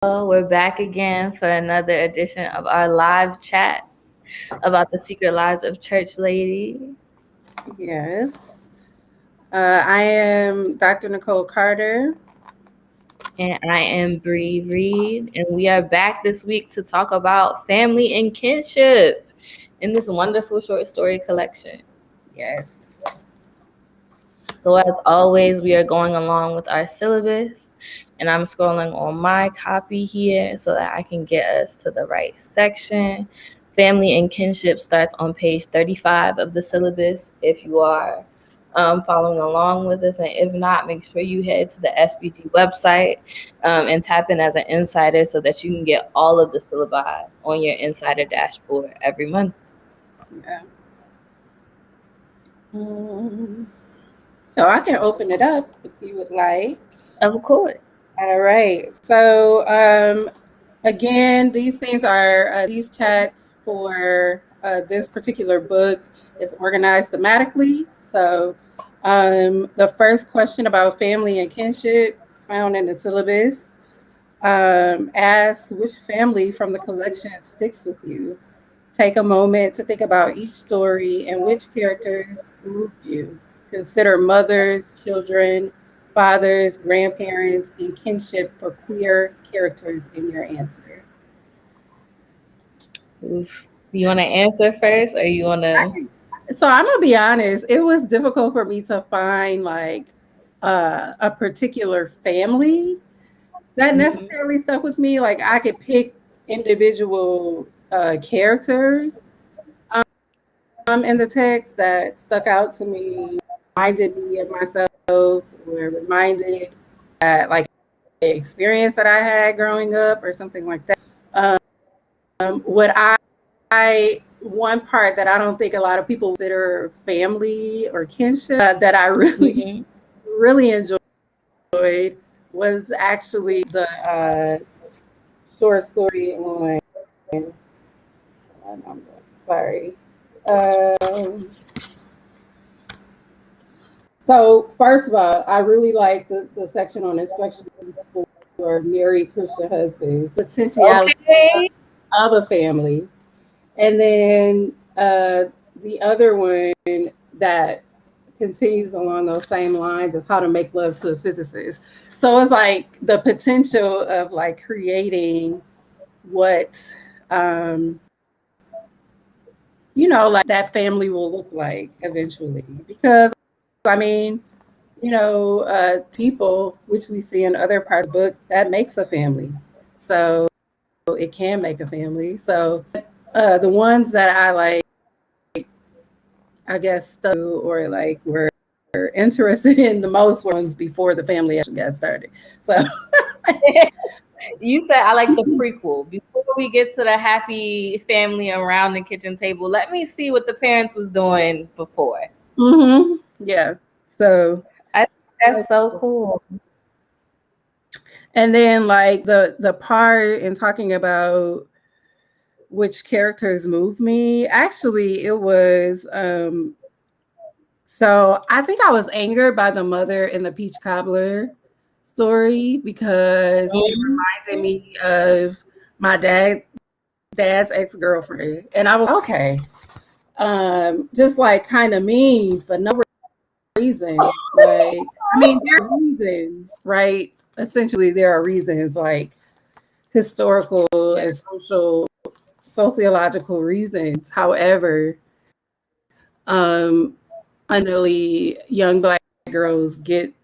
We're back again for another edition of our live chat about the secret lives of church ladies. Yes. I am Dr. Nicole Carter. And I am Bree Reed, and we are back this week to talk about family and kinship in this wonderful short story collection. Yes. So, as always, we are going along with our syllabus, and I'm scrolling on my copy here so that I can get us to the right section. Family and kinship starts on page 35 of the syllabus if you are following along with us. And if not, make sure you head to the SBG website and tap in as an insider so that you can get all of the syllabi on your insider dashboard every month. Yeah. So I can open it up if you would like. Of course. All right. So again, these things are these chats for this particular book is organized thematically. So the first question about family and kinship found in the syllabus asks which family from the collection sticks with you. Take a moment to think about each story and which characters moved you. Consider mothers, children, fathers, grandparents, and kinship for queer characters in your answer. Oof. You want to answer first, or you want to? So I'm gonna be honest, it was difficult for me to find like a particular family that necessarily stuck with me. Like I could pick individual characters in the text that stuck out to me, reminded me of myself, or reminded that like the experience that I had growing up, or something like that. What I one part that I don't think a lot of people consider family or kinship that I really really enjoyed was actually the short story on. Sorry. Um, so first of all, I really like the section on instructions for married Christian husbands, potentiality Okay. of a family, and then the other one that continues along those same lines is how to make love to a physicist. So it's like the potential of like creating what like that family will look like eventually. Because I mean, people, which we see in other parts of the book, that makes a family. So it can make a family. So the ones that I like, I guess, stuck or like were interested in the most ones before the family actually got started. So You said I like the prequel. Before we get to the happy family around the kitchen table, let me see what the parents was doing before. Yeah. So I think that's so cool. and then like the part in talking about which characters move me, actually it was so I think I was angered by the mother in the peach cobbler story because it reminded me of my dad's ex-girlfriend. And I was okay. Just like kind of mean for no reason. Like I mean there are reasons, right? Essentially there are reasons like historical and sociological reasons. However, unfortunately, young Black girls get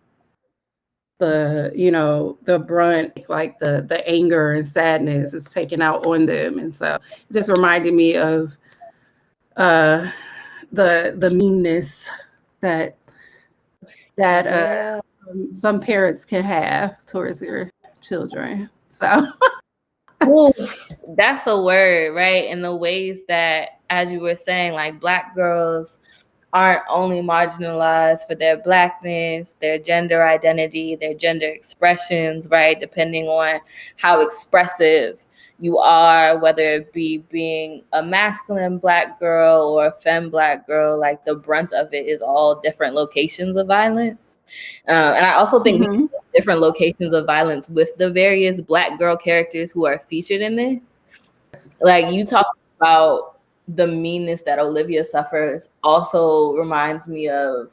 the brunt, like the anger and sadness is taken out on them, and so it just reminded me of uh, the meanness that some parents can have towards their children. So. Ooh, that's a word, right? In the ways that, as you were saying, like Black girls aren't only marginalized for their Blackness, their gender identity, their gender expressions, right? Depending on how expressive you are, whether it be being a masculine Black girl or a femme Black girl, like the brunt of it is all different locations of violence. And I also think we Mm-hmm. see different locations of violence with the various Black girl characters who are featured in this. Like, you talk about the meanness that Olivia suffers also reminds me of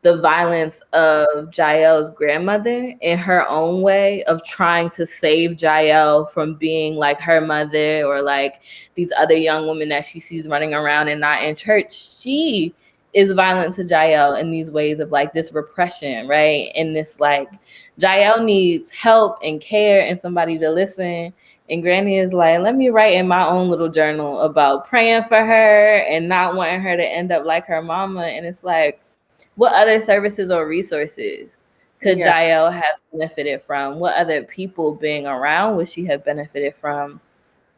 the violence of Jael's grandmother in her own way of trying to save Jael from being like her mother or like these other young women that she sees running around and not in church. She is violent to Jael in these ways of like this repression, right? And this like Jael needs help and care and somebody to listen. And Granny is like, let me write in my own little journal about praying for her and not wanting her to end up like her mama. And it's like, what other services or resources could Yeah. Jael have benefited from? What other people being around would she have benefited from?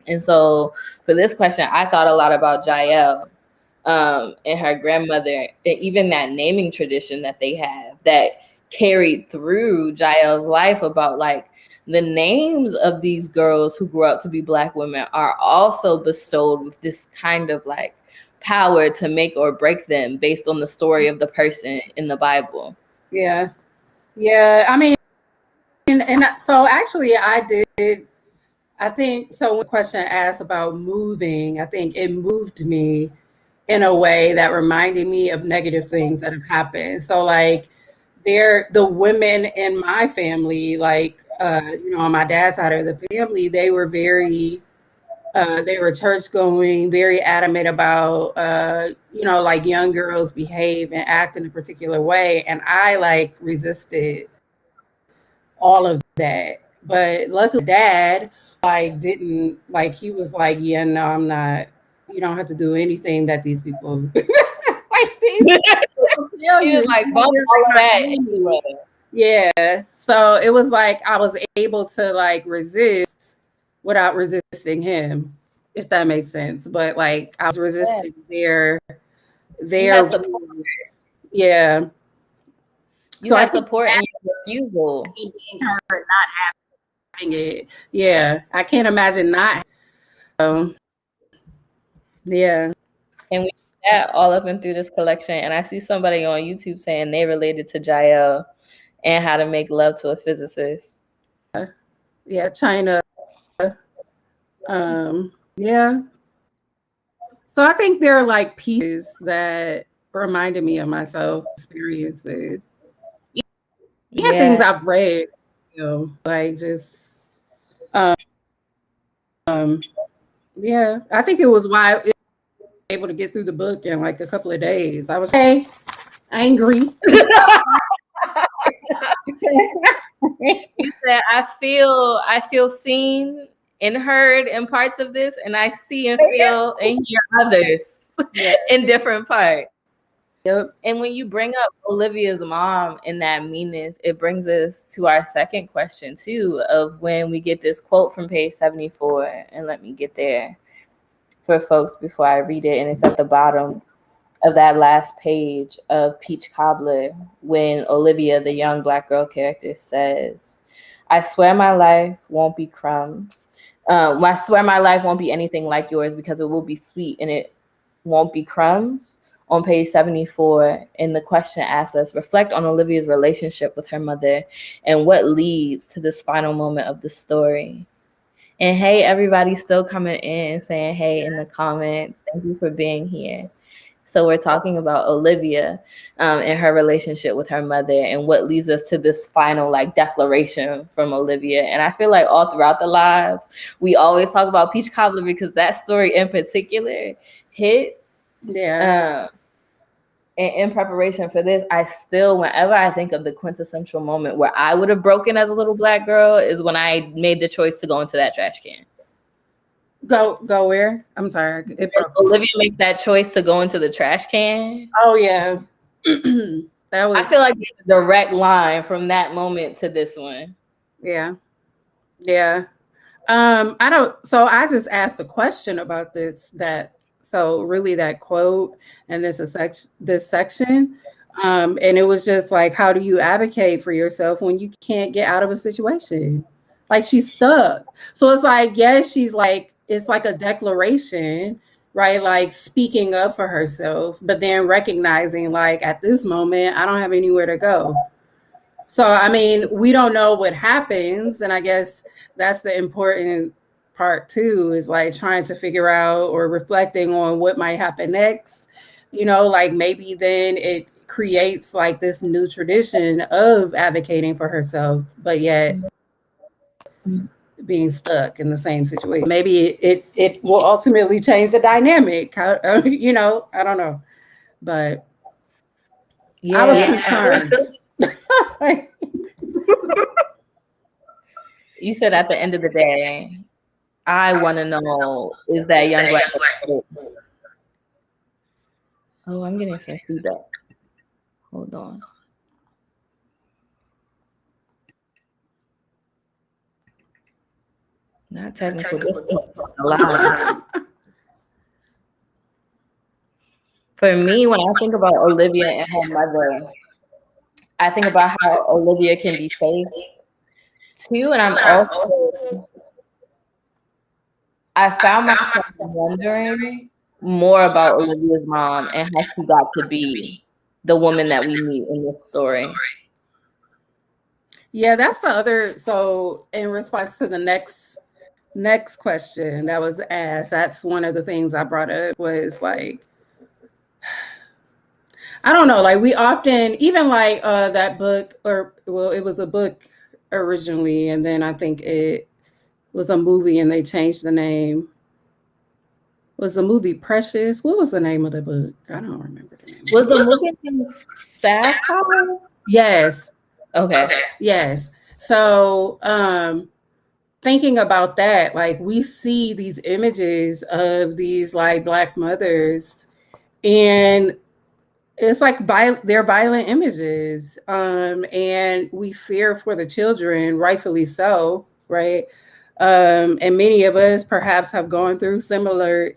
And so for this question, I thought a lot about Jael and her grandmother, and even that naming tradition that they have that carried through Jael's life about like the names of these girls who grew up to be Black women are also bestowed with this kind of like power to make or break them based on the story of the person in the Bible. Yeah. Yeah. I mean, and so actually I think so. When the question asked about moving, I think it moved me in a way that reminded me of negative things that have happened. So like the women in my family, like on my dad's side of the family, they were church going, very adamant about like young girls behave and act in a particular way. And I like resisted all of that. But luckily dad didn't like, he was like, yeah, no, I'm not, you don't have to do anything that these people like these people tell He you. was like, bump all of that anyway. Yeah. So it was like I was able to like resist without resisting him, if that makes sense. But like I was resisting their rules. Yeah. You So I had think support in your refusal. being hurt, not having it. Yeah. I can't imagine not. Yeah. And we did that all up and through this collection. And I see somebody on YouTube saying they related to Jael and how to make love to a physicist. Yeah. China. Yeah. So I think there are like pieces that reminded me of myself experiences. Yeah, things I've read, like just yeah. I think it was why I was able to get through the book in like a couple of days. I was angry. You said I feel seen and heard in parts of this, and I see and feel and hear others in different parts. Yep. And when you bring up Olivia's mom and that meanness, it brings us to our second question too, of when we get this quote from page 74. And let me get there for folks before I read it. And it's at the bottom of that last page of Peach Cobbler, when Olivia, the young Black girl character, says, I swear my life won't be crumbs. I swear my life won't be anything like yours because it will be sweet and it won't be crumbs. On page 74, and the question asks us, reflect on Olivia's relationship with her mother and what leads to this final moment of the story. And hey, everybody still coming in saying hey in the comments. Thank you for being here. So we're talking about Olivia and her relationship with her mother and what leads us to this final like declaration from Olivia. And I feel like all throughout the lives, we always talk about Peach Cobbler because that story in particular hits. Yeah. And in preparation for this, I still, whenever I think of the quintessential moment where I would have broken as a little Black girl, is when I made the choice to go into that trash can. Go where? I'm sorry. Olivia makes that choice to go into the trash can. Oh yeah. That was. I feel like it's a direct line from that moment to this one. Yeah. Yeah. I don't. So I just asked a question about this. So really that quote and this section, and it was just like, how do you advocate for yourself when you can't get out of a situation? Like she's stuck. So it's like, yes, she's like, it's like a declaration, right? Like speaking up for herself, but then recognizing like at this moment, I don't have anywhere to go. So, I mean, we don't know what happens. And I guess that's the important part too, is like trying to figure out or reflecting on what might happen next. Like maybe then it creates like this new tradition of advocating for herself, but yet being stuck in the same situation. Maybe it will ultimately change the dynamic. I don't know. But I was concerned. You said at the end of the day, I want to know, is that young black girl? Oh, I'm getting some feedback. Hold on. Not technical difficulties. A lot. For me, when I think about Olivia and her mother, I think about how Olivia can be safe too, and I found myself wondering more about Olivia's mom and how she got to be the woman that we meet in this story. Yeah, that's the other. So, in response to the next question that was asked, that's one of the things I brought up was like, I don't know, like we often, even like that book, or well, it was a book originally, and then I think it was a movie and they changed the name. Was the movie Precious? What was the name of the book? I don't remember the name. Was the movie named Sapphire? Yes. Okay. Yes. So thinking about that, like we see these images of these like Black mothers, and it's like they're violent images, and we fear for the children, rightfully so, right? And many of us perhaps have gone through similar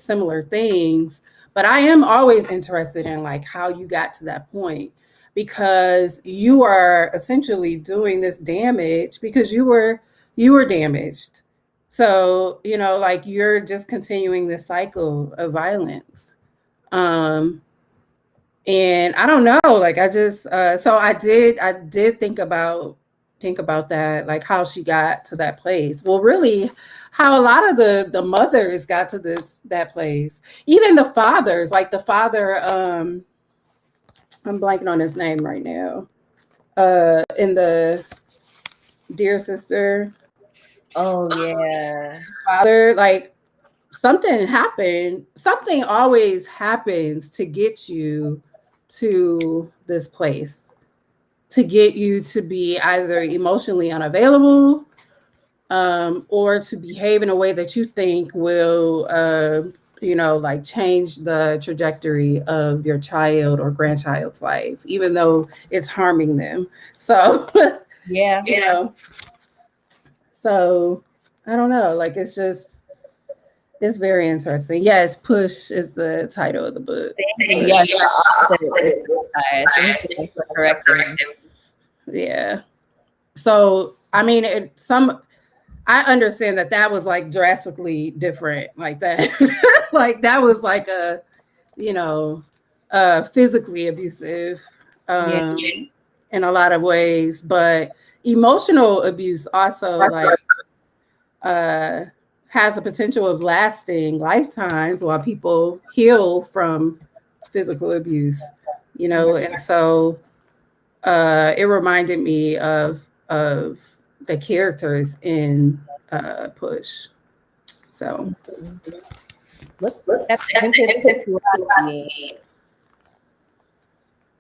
things, but I am always interested in like how you got to that point, because you are essentially doing this damage because you were damaged. So, like you're just continuing this cycle of violence. And I don't know, like I just so I did think about that, like how she got to that place. Well, really how a lot of the mothers got to that place. Even the fathers, like the father, I'm blanking on his name right now. In the Dear Sister. Oh yeah. Father, like something happened. Something always happens to get you to this place, to get you to be either emotionally unavailable, or to behave in a way that you think will, like change the trajectory of your child or grandchild's life, even though it's harming them. So, yeah. So I don't know. Like it's very interesting. Yes, Push is the title of the book. Yes, correct. Yeah. So I mean, I understand that was like drastically different, like that. Like that was like a, physically abusive, in a lot of ways, but emotional abuse also like has a potential of lasting lifetimes while people heal from physical abuse, and so it reminded me of the characters in Push. So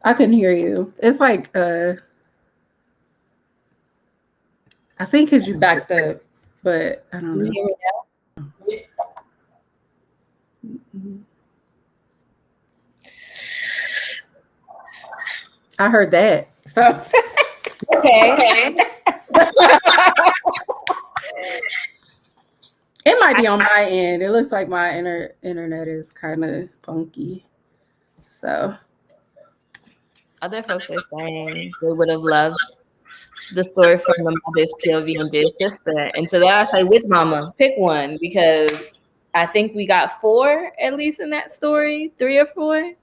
I couldn't hear you. It's like I think because you backed up, but I don't know. I heard that. So okay. It might be on my end. It looks like my internet is kind of funky. So other folks are saying they would have loved the story from the mother's POV and Dear Sister. And so that I say, which mama? Pick one, because I think we got 4 at least in that story, 3 or 4.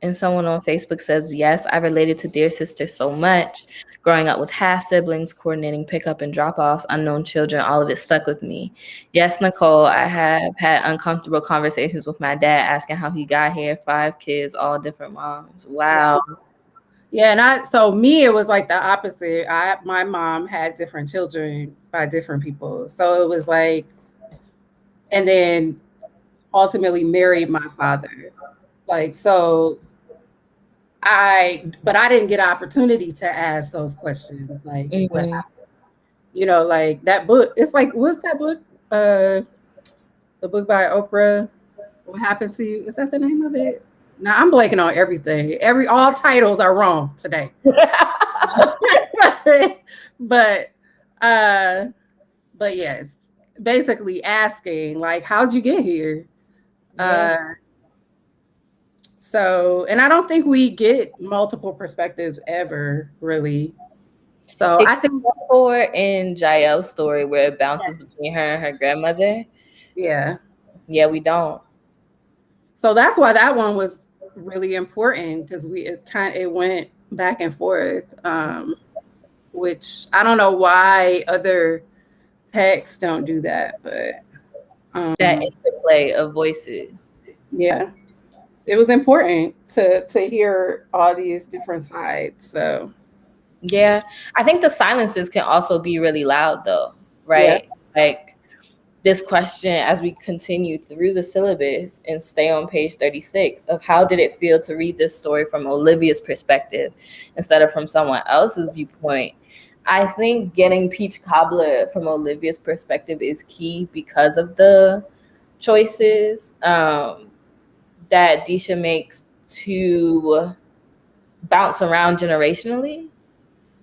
And someone on Facebook says, yes, I related to Dear Sister so much. Growing up with half siblings, coordinating pickup and drop offs, unknown children, all of it stuck with me. Yes, Nicole, I have had uncomfortable conversations with my dad asking how he got here. 5 kids, all different moms. Wow. Yeah, and so me, it was like the opposite. My mom had different children by different people. So it was like, and then ultimately married my father. Like, so but I didn't get an opportunity to ask those questions. Like, what Mm-hmm. happened? Like that book, it's like, what's that book? The book by Oprah, What Happened to You? Is that the name of it? Now I'm blanking on everything. All titles are wrong today. but but yes, basically asking like, how'd you get here? Yeah. So, and I don't think we get multiple perspectives ever, really. So I think, Except for in Jael's story where it bounces between her and her grandmother. yeah. Yeah, we don't. So that's why that one was really important, because it went back and forth, which I don't know why other texts don't do that, but That interplay of voices. yeah, it was important to hear all these different sides. So Yeah. I think the silences can also be really loud though, yeah, right? Like this question as we continue through the syllabus and stay on page 36 of how did it feel to read this story from Olivia's perspective instead of from someone else's viewpoint. I think getting Peach Cobbler from Olivia's perspective is key because of the choices that Disha makes to bounce around generationally,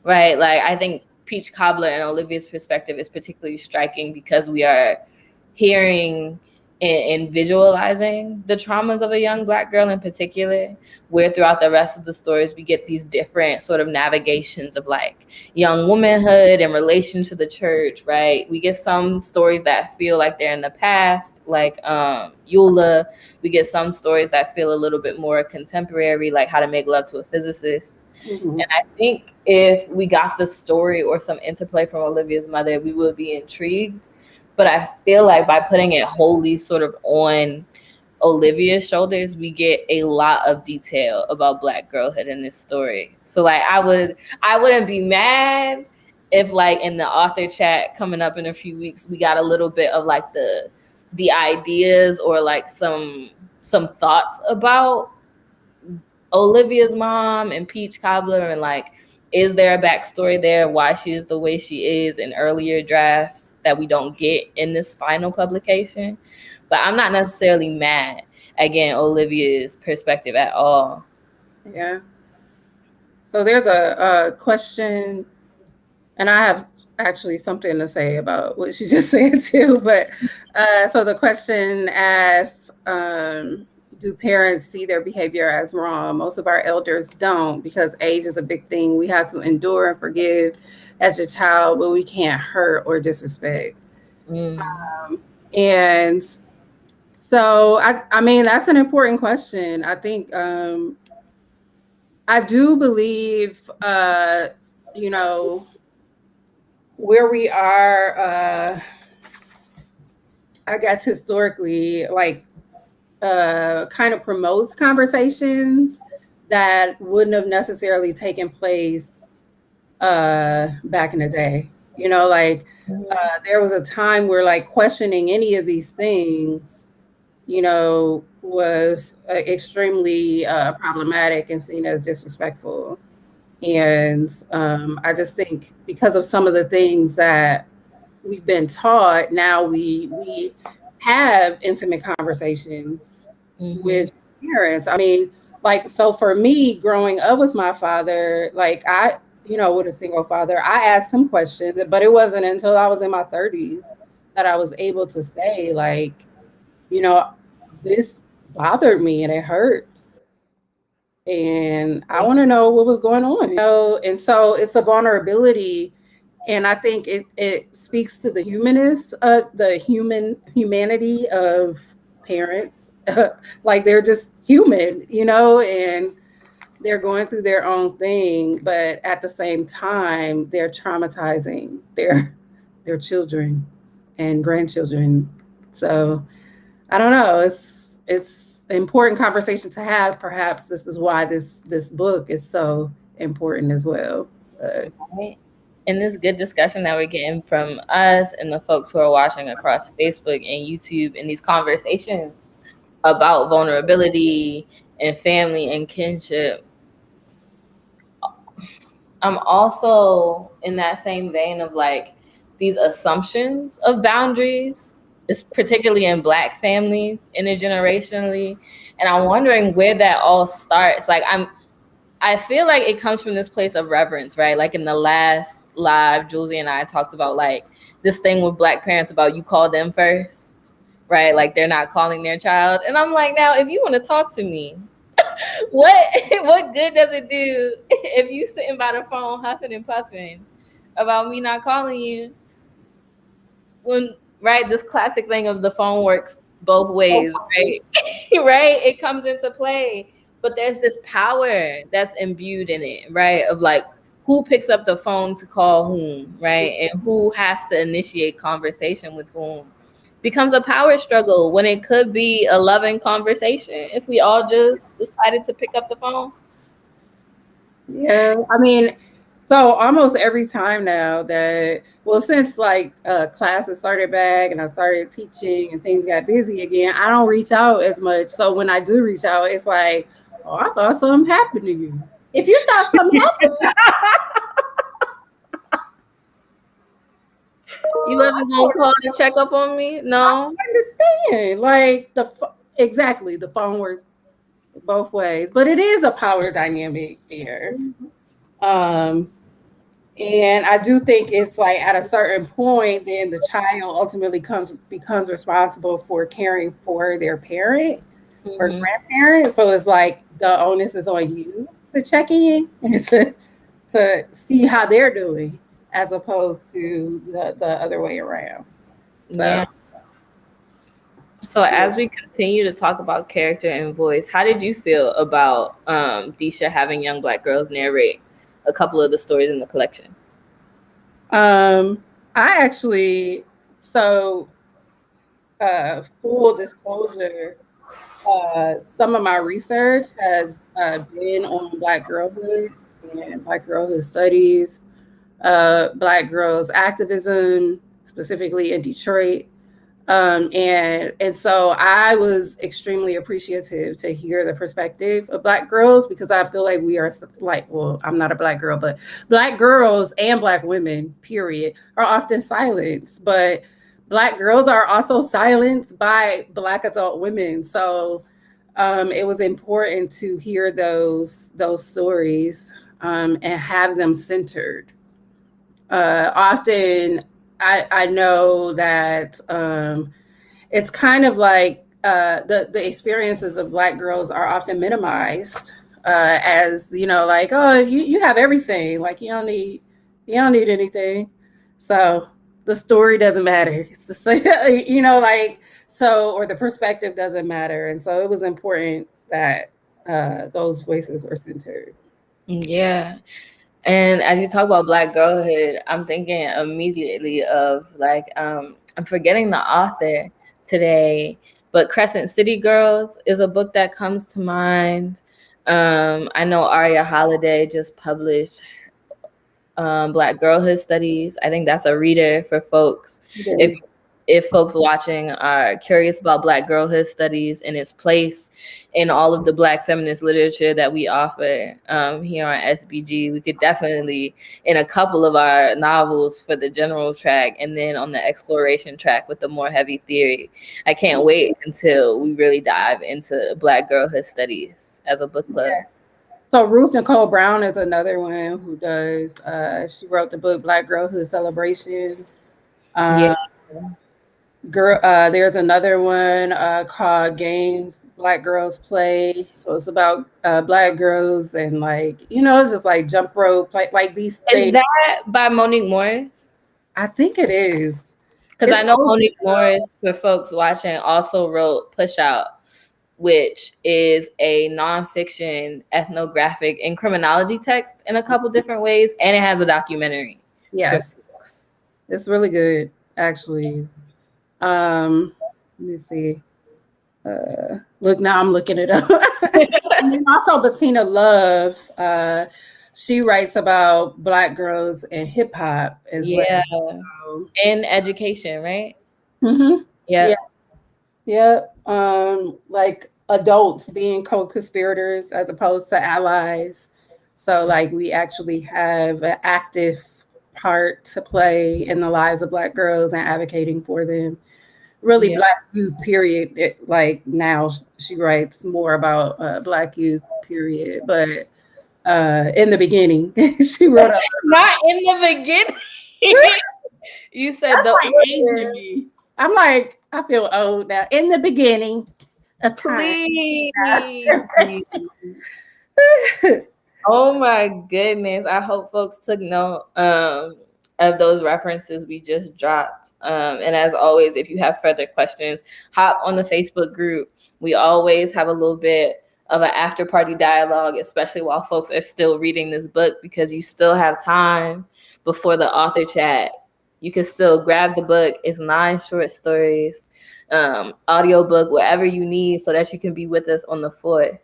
right? Like I think Peach Cobbler and Olivia's perspective is particularly striking because we are hearing and visualizing the traumas of a young Black girl in particular, where throughout the rest of the stories we get these different sort of navigations of like young womanhood in relation to the church, right? We get some stories that feel like they're in the past, like Eula. We get some stories that feel a little bit more contemporary, like How to Make Love to a Physicist. mm-hmm. And I think if we got the story or some interplay from Olivia's mother, we would be intrigued. But I feel like by putting it wholly sort of on Olivia's shoulders, we get a lot of detail about Black girlhood in this story. So like I wouldn't be mad if like in the author chat coming up in a few weeks we got a little bit of like the ideas or like some thoughts about Olivia's mom and Peach Cobbler, and like, is there a backstory there why she is the way she is in earlier drafts that we don't get in this final publication? But I'm not necessarily mad again Olivia's perspective at all. Yeah. So there's a question, and I have actually something to say about what she just said too. But so the question asks, do parents see their behavior as wrong? Most of our elders don't, because age is a big thing. We have to endure and forgive as a child, but we can't hurt or disrespect. And so, I mean, that's an important question. I think I do believe, you know, where we are, I guess historically, like kind of promotes conversations that wouldn't have necessarily taken place back in the day. You know, like there was a time where like questioning any of these things, you know, was extremely problematic and seen as disrespectful. And I just think because of some of the things that we've been taught, now we have intimate conversations with parents. I mean, like, so for me, growing up with my father, like with a single father, I asked him questions, but it wasn't until I was in my 30s that I was able to say, like, this bothered me and it hurt. And I want to know what was going on. And so it's a vulnerability. And I think it speaks to the humanity of parents. Like they're just human, you know, and they're going through their own thing, but at the same time, they're traumatizing their children and grandchildren. So I don't know. It's an important conversation to have. Perhaps this is why this book is so important as well. Right? And this good discussion that we're getting from us and the folks who are watching across Facebook and YouTube, and these conversations about vulnerability and family and kinship. I'm also in that same vein of like these assumptions of boundaries, is particularly in Black families intergenerationally. And I'm wondering where that all starts. I feel like it comes from this place of reverence, right? Like in the last live, Julie and I talked about like this thing with Black parents about you call them first, right? Like they're not calling their child. And I'm like, now if you want to talk to me, what good does it do if you sitting by the phone huffing and puffing about me not calling you? When, right, this classic thing of the phone works both ways, right? Right, it comes into play, but there's this power that's imbued in it, right, of like who picks up the phone to call whom, right, and who has to initiate conversation with whom becomes a power struggle when it could be a loving conversation if we all just decided to pick up the phone. Yeah, I mean, so almost every time now that, well, since like classes started back and I started teaching and things got busy again, I don't reach out as much. So when I do reach out, it's like, oh, I thought something happened to you. If you thought something happened, You wasn't gonna call to check up on me? No. I understand. Like exactly, the phone works both ways, but it is a power dynamic there. Um, And I do think it's like at a certain point, then the child ultimately becomes responsible for caring for their parent or Mm-hmm. grandparent. So it's like the onus is on you to check in and to see how they're doing, as opposed to the other way around. So Yeah. So as we continue to talk about character and voice, how did you feel about Disha having young Black girls narrate a couple of the stories in the collection? I actually so full disclosure, some of my research has been on Black girlhood and Black girlhood studies, Black girls activism, specifically in Detroit. And so I was extremely appreciative to hear the perspective of Black girls, because I feel like we are like, well, I'm not a Black girl, but Black girls and Black women, period, are often silenced. But Black girls are also silenced by Black adult women. So it was important to hear those stories and have them centered. Often, I know that it's kind of like the experiences of Black girls are often minimized as, you know, like, oh, you have everything, like you don't need anything, so the story doesn't matter. It's just like, you know, like, so, or the perspective doesn't matter, and so it was important that those voices were centered. Yeah. And as you talk about Black girlhood, I'm thinking immediately of like I'm forgetting the author today, but Crescent City Girls is a book that comes to mind. I know Aria Holiday just published Black girlhood studies. I think that's a reader for folks. If Yes. if folks watching are curious about Black girlhood studies and its place in all of the Black feminist literature that we offer here on SBG, we could definitely, in a couple of our novels for the general track, and then on the exploration track with the more heavy theory. I can't wait until we really dive into Black girlhood studies as a book club. Yeah. So Ruth Nicole Brown is another one who does. She wrote the book Black Girlhood Celebration. Yeah. There's another one called Games Black Girls Play. So it's about Black girls and, like, you know, it's just like jump rope, like these Is things. that by Monique Morris? I think it is. Because I It's know old. Monique Morris, for folks watching, also wrote Push Out. which is a nonfiction ethnographic and criminology text in a couple different ways, and it has a documentary. Yes, it's really good, actually. Let me see. Look, now I'm looking it up. And then also Bettina Love, she writes about Black girls and hip hop as well. Yeah, in education, right? Mm-hmm. Yeah. Yeah. Like adults being co-conspirators as opposed to allies. So like we actually have an active part to play in the lives of Black girls and advocating for them. Really, Yeah. Black youth, period. Like now she writes more about Black youth, period. But in the beginning, she wrote a Not in the beginning. You said the like aging me. I'm like, I feel old now. In the beginning of time. please. Oh my goodness. I hope folks took note of those references we just dropped. And as always, if you have further questions, hop on the Facebook group. We always have a little bit of an after party dialogue, especially while folks are still reading this book, because you still have time before the author chat. You can still grab the book. It's 9 short stories, audiobook, whatever you need, so that you can be with us on the floor.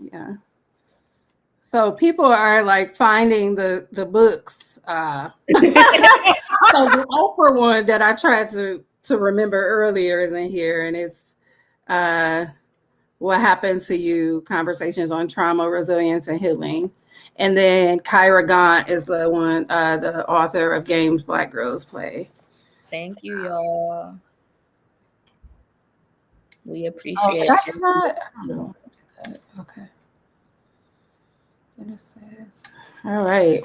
Yeah. So people are like finding the books. So the Oprah one that I tried to remember earlier is in here, and it's What Happened to You: Conversations on Trauma, Resilience, and Healing. And then Kyra Gaunt is the one, the author of Games Black Girls Play. Thank you, y'all. We Oh, appreciate did I it. do that? I don't know. Okay. And it says, all right.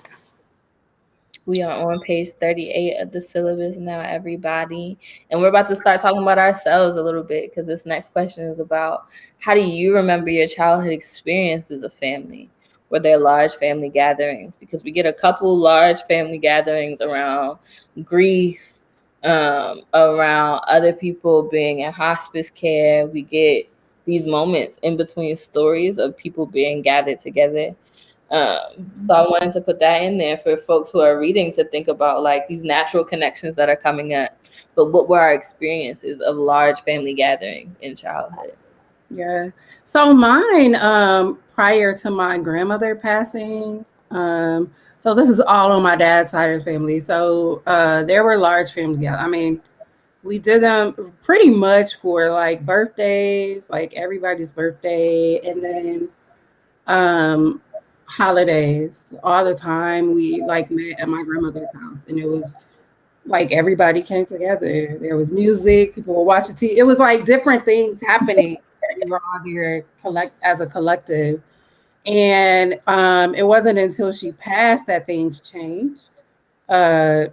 We are on page 38 of the syllabus now, everybody. And we're about to start talking about ourselves a little bit, because this next question is about, how do you remember your childhood experience as a family? Were there large family gatherings? Because we get a couple large family gatherings around grief, around other people being in hospice care. We get these moments in between stories of people being gathered together. So I wanted to put that in there for folks who are reading to think about like these natural connections that are coming up. But what were our experiences of large family gatherings in childhood? Yeah. So mine, prior to my grandmother passing, so this is all on my dad's side of the family. So there were large family. I mean, we did them pretty much for like birthdays, like everybody's birthday, and then holidays. All the time we like met at my grandmother's house, and it was like everybody came together. There was music, people were watching TV. It was like different things happening. We were all there as a collective. And it wasn't until she passed that things changed. And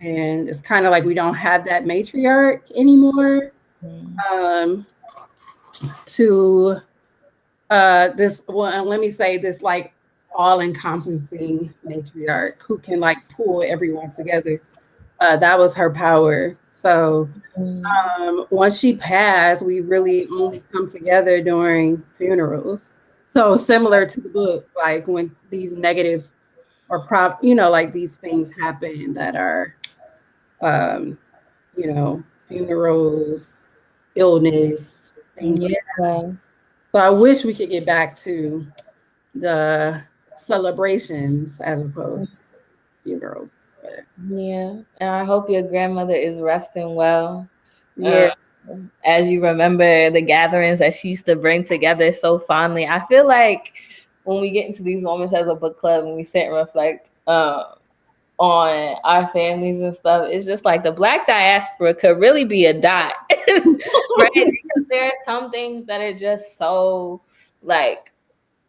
it's kind of like we don't have that matriarch anymore. To this, well, let me say this, like all-encompassing matriarch who can like pull everyone together. That was her power. So once she passed, we really only come together during funerals. So similar to the book, like when these negative or like these things happen that are, funerals, illness, things. Yeah. Like so I wish we could get back to the celebrations as opposed to funerals. But Yeah. And I hope your grandmother is resting well. yeah. As you remember the gatherings that she used to bring together so fondly. I feel like when we get into these moments as a book club and we sit and reflect on our families and stuff, it's just like the Black diaspora could really be a dot, right? Because there are some things that are just so like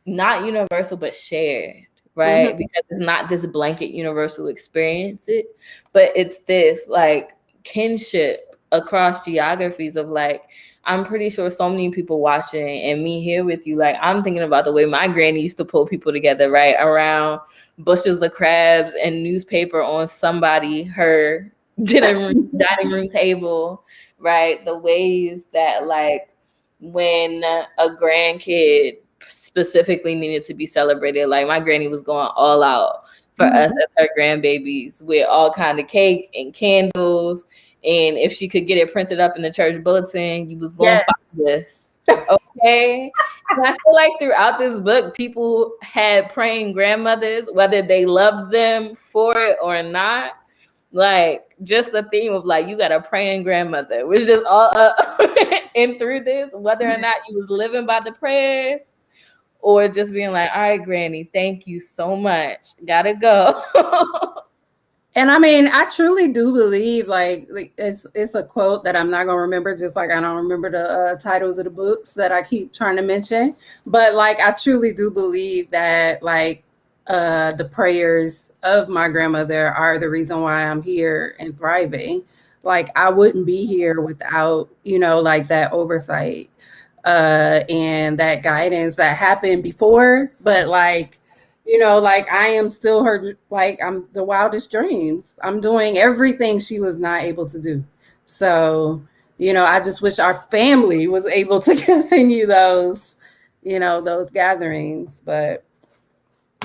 not universal but shared, right? Mm-hmm. Because it's not this blanket universal experience, but it's this like kinship across geographies of like, I'm pretty sure so many people watching and me here with you, like I'm thinking about the way my granny used to pull people together, right? Around bushels of crabs and newspaper on her dining room table, right? The ways that like when a grandkid specifically needed to be celebrated. Like my granny was going all out for us as her grandbabies with all kind of cake and candles. And if she could get it printed up in the church bulletin, you was going to find this. Okay. And I feel like throughout this book, people had praying grandmothers, whether they loved them for it or not. Like just the theme of like you got a praying grandmother, which is all up and through this, whether or not you was living by the prayers or just being like, all right, granny, thank you so much. Gotta go. And I mean, I truly do believe like it's a quote that I'm not gonna remember, just like I don't remember the titles of the books that I keep trying to mention. But like, I truly do believe that like the prayers of my grandmother are the reason why I'm here and thriving. Like I wouldn't be here without, you know, like that oversight and that guidance that happened before. But like, you know, like I am still her, like I'm the wildest dreams. I'm doing everything she was not able to do. So, you know, I just wish our family was able to continue those, you know, those gatherings. But,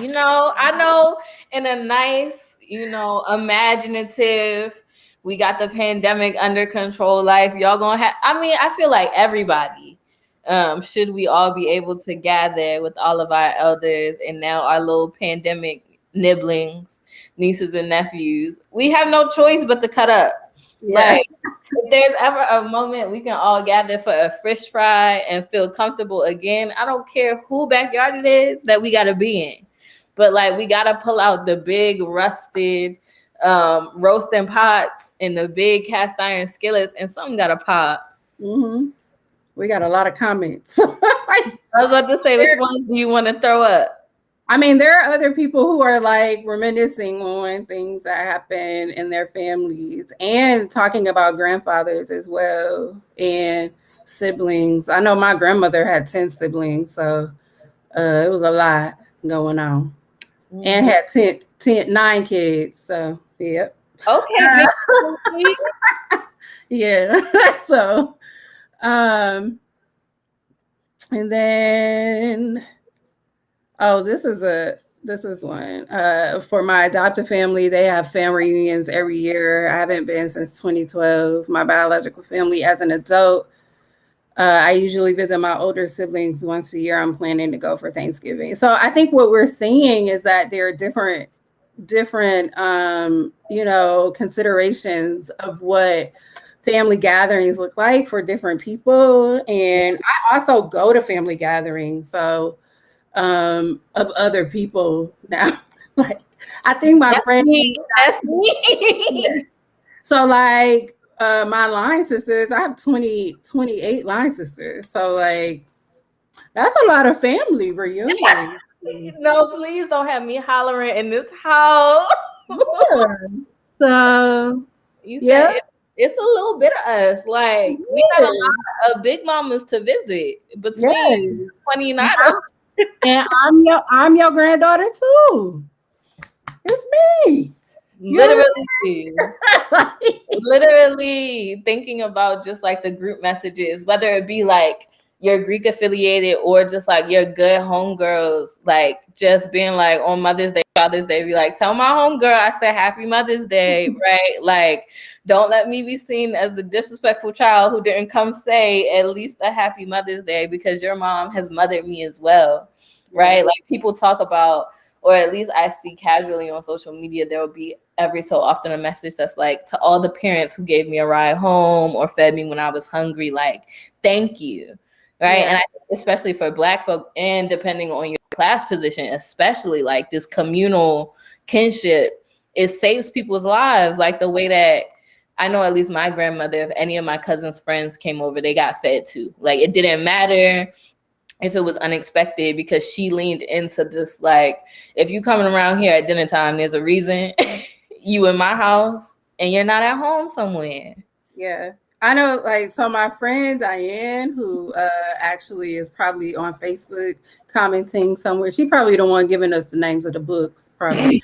You know, I know in a nice, you know, imaginative, we got the pandemic under control life. Y'all gonna have, I mean, I feel like everybody, should we all be able to gather with all of our elders and now our little pandemic nibblings, nieces and nephews, we have no choice but to cut up. yeah. Like, if there's ever a moment we can all gather for a fish fry and feel comfortable again, I don't care who backyard it is that we got to be in. But like we gotta pull out the big rusted roasting pots and the big cast iron skillets, and something gotta pop. Mm-hmm. We got a lot of comments. I was about to say, which ones do you want to throw up? I mean, there are other people who are like reminiscing on things that happened in their families and talking about grandfathers as well and siblings. I know my grandmother had 10 siblings, so it was a lot going on. And had 9 kids. So, yep. Okay. Yeah. So, and then, oh, this is one. For my adoptive family, they have family reunions every year. I haven't been since 2012. My biological family, as an adult, I usually visit my older siblings once a year. I'm planning to go for Thanksgiving. So I think what we're seeing is that there are different, you know, considerations of what family gatherings look like for different people. And I also go to family gatherings. So of other people now. Like I think my friend. That's me. Yeah. So like my line sisters, I have 28 line sisters. So like that's a lot of family reunions. No, please don't have me hollering in this house. Yeah. So you said it's a little bit of us. Like we got a lot of big mamas to visit between 29 of us. And I'm your granddaughter too. It's me. Literally thinking about just like the group messages, whether it be like your Greek affiliated or just like your good homegirls, like just being like on Mother's Day, Father's Day, be like, tell my homegirl I said Happy Mother's Day, right? Like, don't let me be seen as the disrespectful child who didn't come say at least a Happy Mother's Day because your mom has mothered me as well, right? Like people talk about, or at least I see casually on social media, there will be every so often a message that's like, to all the parents who gave me a ride home or fed me when I was hungry, like, thank you, right? And I think especially for Black folk, and depending on your class position, especially like this communal kinship, it saves people's lives. Like the way that I know at least my grandmother, if any of my cousins' friends came over, they got fed too. Like it didn't matter if it was unexpected because she leaned into this, like, if you coming around here at dinner time, there's a reason you in my house and you're not at home somewhere. Yeah. I know, like, so my friend Diane, who actually is probably on Facebook commenting somewhere, she probably the one giving us the names of the books, probably.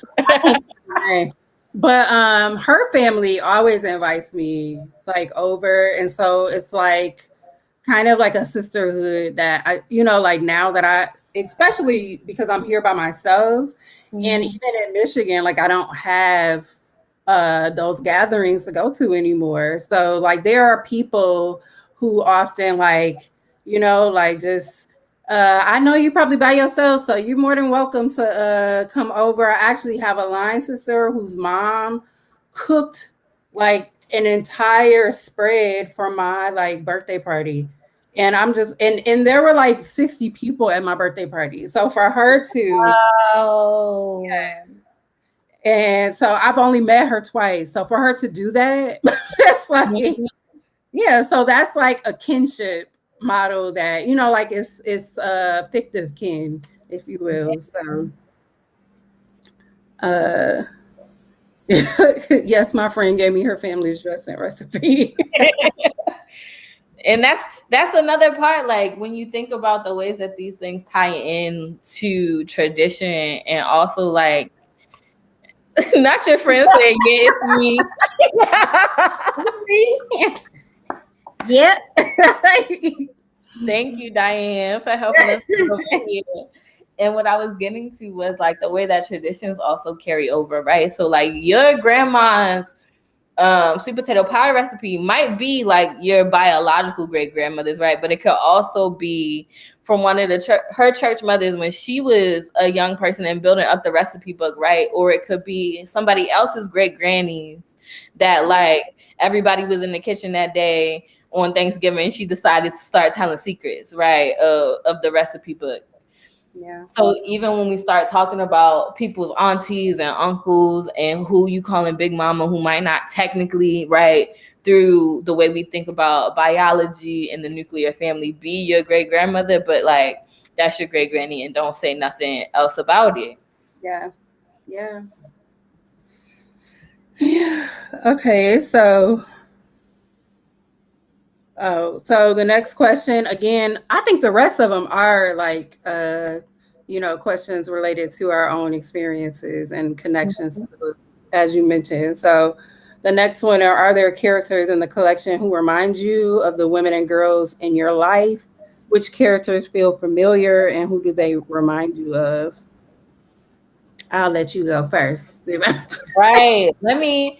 But her family always invites me like over, and so it's like kind of like a sisterhood that I, like now that especially because I'm here by myself, and even in Michigan, like I don't have those gatherings to go to anymore. So like there are people who often like, like just I know you're probably by yourself, so you're more than welcome to come over. I actually have a line sister whose mom cooked like an entire spread for my like birthday party. And I'm just and there were like 60 people at my birthday party. So for her to Wow. and so I've only met her twice. So for her to do that, it's like, yeah, so that's like a kinship model that, like it's fictive kin, if you will. So yes, my friend gave me her family's dressing recipe. And that's another part, like when you think about the ways that these things tie in to tradition, and also like not your friend saying, yeah, it's me. Yeah. Thank you, Diane, for helping us over here. And what I was getting to was like the way that traditions also carry over, right? So like your grandma's sweet potato pie recipe might be like your biological great grandmother's, right? But it could also be from one of her church mothers when she was a young person and building up the recipe book, right? Or it could be somebody else's great grannies that like everybody was in the kitchen that day on Thanksgiving. She decided to start telling secrets, right, of the recipe book. Yeah. So even when we start talking about people's aunties and uncles and who you calling big mama, who might not technically, right, through the way we think about biology and the nuclear family, be your great grandmother, but like that's your great granny, and don't say nothing else about it. Yeah. Yeah. Yeah. Okay. So so the next question, again, I think the rest of them are like, questions related to our own experiences and connections, as you mentioned. So the next one are there characters in the collection who remind you of the women and girls in your life? Which characters feel familiar and who do they remind you of? I'll let you go first. Right. Let me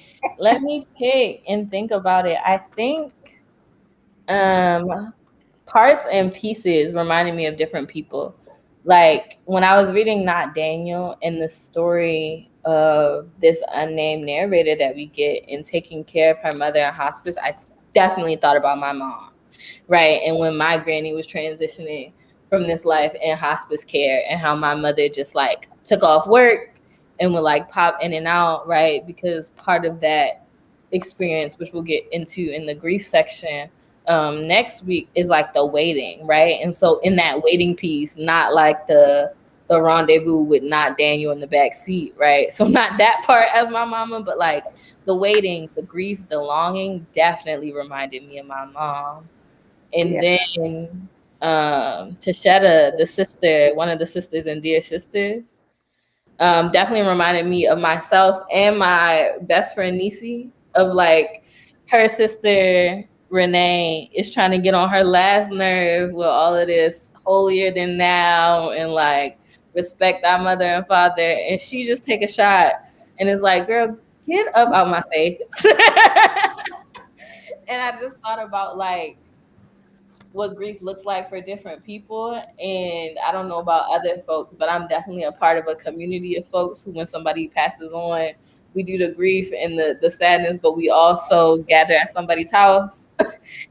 pick and think about it. I think parts and pieces reminded me of different people. Like when I was reading Not Daniel and the story of this unnamed narrator that we get in taking care of her mother in hospice, I definitely thought about my mom, right? And when my granny was transitioning from this life in hospice care, and how my mother just like took off work and would like pop in and out, right? Because part of that experience, which we'll get into in the grief section next week, is like the waiting, right? And so in that waiting piece, not like the rendezvous with Not Daniel in the back seat, right? So not that part as my mama, but like the waiting, the grief, the longing definitely reminded me of my mom. And Yeah. then Tashetta, the sister, one of the sisters in Dear Sisters, definitely reminded me of myself and my best friend Nisi, of like her sister Renee is trying to get on her last nerve with all of this holier than thou and like respect our mother and father, and she just take a shot and is like, girl, get up out my face. And I just thought about like what grief looks like for different people. And I don't know about other folks, but I'm definitely a part of a community of folks who, when somebody passes on, we do the grief and the sadness, but we also gather at somebody's house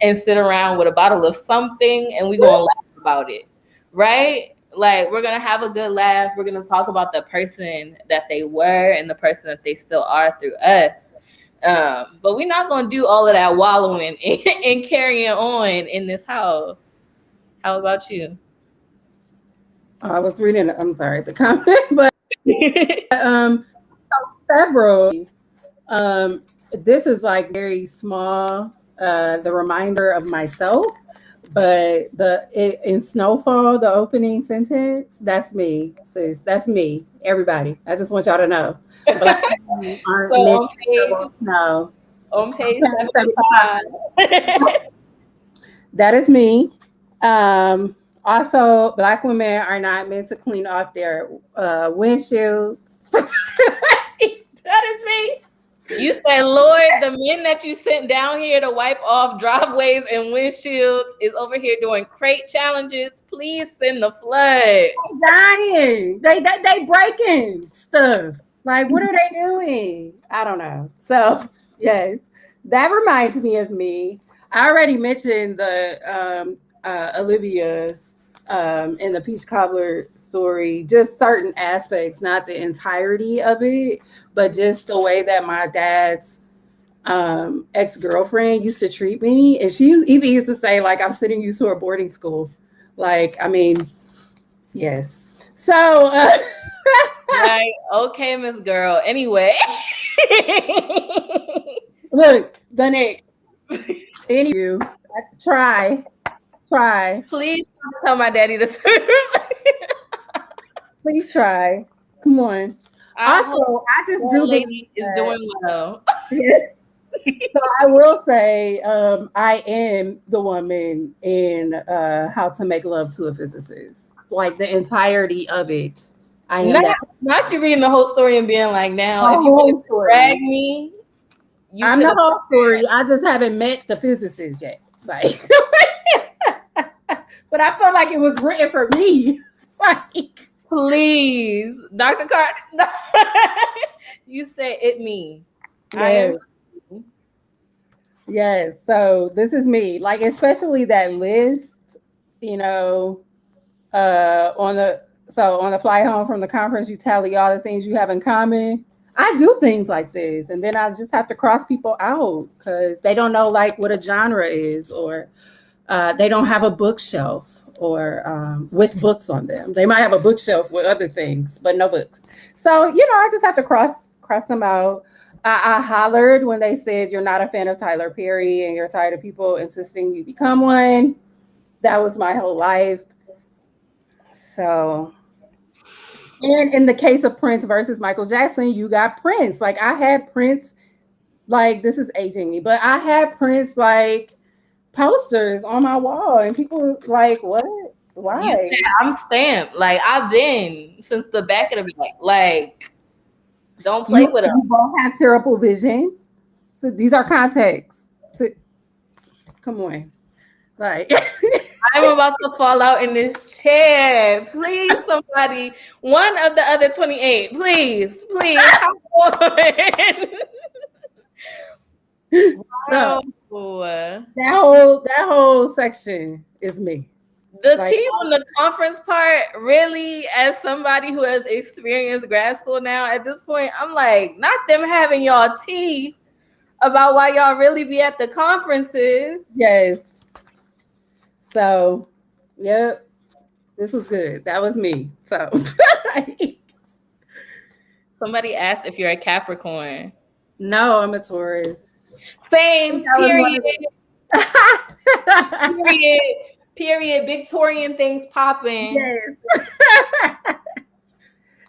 and sit around with a bottle of something, and we're going to laugh about it, right? Like we're going to have a good laugh. We're going to talk about the person that they were and the person that they still are through us. But we're not going to do all of that wallowing and carrying on in this house. How about you? I was reading, I'm sorry, the comment, but several. Um, this is like very small, the reminder of myself, but in Snowfall, the opening sentence, that's me, sis. That's me, everybody. I just want y'all to know. Black people So aren't meant to shovel snow. on page 75. 75. That is me. Also, Black women are not meant to clean off their windshields. That is me. You say, Lord, the men that you sent down here to wipe off driveways and windshields is over here doing crate challenges. Please send the flood. Dying. They breaking stuff. Like, what are they doing? I don't know. So, yes, that reminds me of me. I already mentioned the Olivia in the peach cobbler story, just certain aspects, not the entirety of it, but just the way that my dad's ex-girlfriend used to treat me. And she even used to say, like, I'm sending you to a boarding school. Like, I mean, yes. So, Like, okay, Miss Girl. Anyway. look, the next. Anyway, try. Please tell my daddy to serve. Please try. Come on. Also, I just do lady is doing well. So I will say, I am the woman in How to Make Love to a Physicist. Like the entirety of it. I am that. Not you reading the whole story and being like, now, The if you whole could story. drag me, I'm the whole story. I just haven't met the physicist yet. Like, but I felt like it was written for me. Like, please, Dr. Carter. You say it me. Yes. Yes. So this is me. Like, especially that list, you know, on the flight home from the conference, you tally all the things you have in common. I do things like this, and then I just have to cross people out because they don't know like what a genre is, or they don't have a bookshelf or with books on them. They might have a bookshelf with other things, but no books. So I just have to cross them out. I hollered when they said you're not a fan of Tyler Perry and you're tired of people insisting you become one. That was my whole life. So, and in the case of Prince versus Michael Jackson, you got Prince. Like, I had Prince, like, this is aging me, but I had Prince, like, posters on my wall, and people like, what? Why? You said I'm stamped. Like, I've been since the back of the back. Like, don't play with them. You both have terrible vision. So these are contexts. So, come on. Like, I'm about to fall out in this chair. Please, somebody, one of the other 28. Please, come on. So that whole section is me. The tea on the conference part, really, as somebody who has experienced grad school now at this point, I'm like, not them having y'all tea about why y'all really be at the conferences. Yes. So, yep, this was good. That was me. So, somebody asked if you're a Capricorn. No, I'm a Taurus. Same. Period. Period. Victorian things popping. Yes.